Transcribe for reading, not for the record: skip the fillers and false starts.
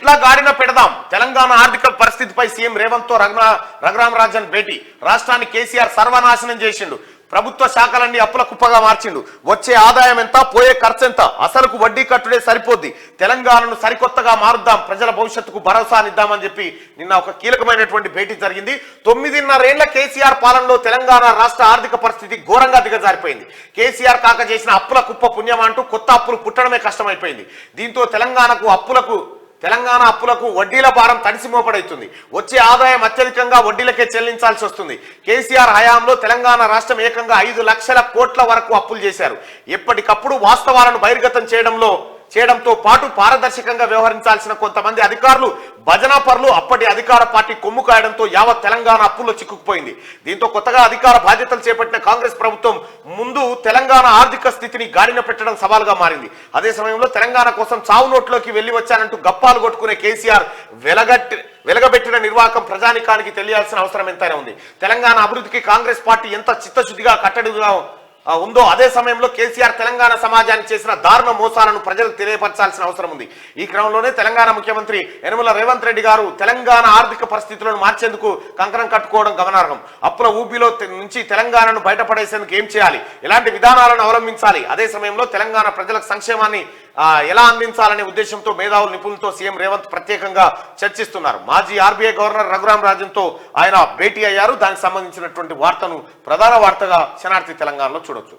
ఎట్లా గాడిన పెడదాం? తెలంగాణ ఆర్థిక పరిస్థితిపై సీఎం రేవంత్ తో రఘురామరాజన్ భేటీ. రాష్ట్రాన్ని కేసీఆర్ సర్వనాశనం చేసిండు. ప్రభుత్వ శాఖలన్నీ అప్పుల కుప్పగా మార్చిండు. వచ్చే ఆదాయం ఎంత, పోయే ఖర్చు ఎంత, అసలుకు వడ్డీ కట్టుడే సరిపోద్ది. తెలంగాణను సరికొత్తగా మారుద్దాం, ప్రజల భవిష్యత్తుకు భరోసానిద్దామని చెప్పి నిన్న ఒక కీలకమైనటువంటి భేటీ జరిగింది. 9.5 ఏళ్ల కేసీఆర్ పాలనలో తెలంగాణ రాష్ట్ర ఆర్థిక పరిస్థితి ఘోరంగా దిగజారిపోయింది. కేసీఆర్ కాక చేసిన అప్పుల కుప్ప పుణ్యం అంటూ కొత్త అప్పులు పుట్టడమే కష్టమైపోయింది. దీంతో తెలంగాణ అప్పులకు వడ్డీల భారం తడిసి మోపడవుతుంది. వచ్చే ఆదాయం అత్యధికంగా వడ్డీలకే చెల్లించాల్సి వస్తుంది. కేసీఆర్ హయాంలో తెలంగాణ రాష్ట్రం ఏకంగా 5 లక్షల కోట్ల వరకు అప్పులు చేశారు. ఎప్పటికప్పుడు వాస్తవాలను బహిర్గతం చేయడంతో పాటు పారదర్శకంగా వ్యవహరించాల్సిన కొంతమంది అధికారులు భజనా పరులు అప్పటి అధికార పార్టీ కొమ్ము కాయడంతో యావత్ తెలంగాణ అప్పుల్లో చిక్కుకుపోయింది. దీంతో కొత్తగా అధికార బాధ్యతలు చేపట్టిన కాంగ్రెస్ ప్రభుత్వం ముందు తెలంగాణ ఆర్థిక స్థితిని గాడిన పెట్టడం సవాలుగా మారింది. అదే సమయంలో తెలంగాణ కోసం చావు నోట్లోకి వెళ్లి వచ్చానంటూ గప్పాలు కొట్టుకునే కేసీఆర్ వెలగబెట్టిన నిర్వాహకం ప్రజానికానికి తెలియాల్సిన అవసరం ఎంతైనా ఉంది. తెలంగాణ అభివృద్ధికి కాంగ్రెస్ పార్టీ ఎంత చిత్తశుద్ధిగా కట్టడిగా ఉందో అదే సమయంలో కేసీఆర్ తెలంగాణ సమాజానికి చేసిన దారుణ మోసాలను ప్రజలకు తెలియపరచాల్సిన అవసరం ఉంది. ఈ క్రమంలోనే తెలంగాణ ముఖ్యమంత్రి యనమల రేవంత్ రెడ్డి గారు తెలంగాణ ఆర్థిక పరిస్థితులను మార్చేందుకు కంకణం కట్టుకోవడం గమనార్హం. అప్పుల ఊబిలో నుంచి తెలంగాణను బయటపడేసేందుకు ఏం చేయాలి, ఎలాంటి విధానాలను అవలంబించాలి, అదే సమయంలో తెలంగాణ ప్రజలకు సంక్షేమాన్ని ఎలా అందించాలనే ఉద్దేశంతో మేధావులు నిపుణులతో సీఎం రేవంత్ ప్రత్యేకంగా చర్చిస్తున్నారు. మాజీ ఆర్బీఐ గవర్నర్ రఘురామరాజన్ తో ఆయన భేటీ అయ్యారు. దానికి సంబంధించినటువంటి వార్తను ప్రధాన వార్తగా శనార్థి తెలంగాణలో చూడొచ్చు.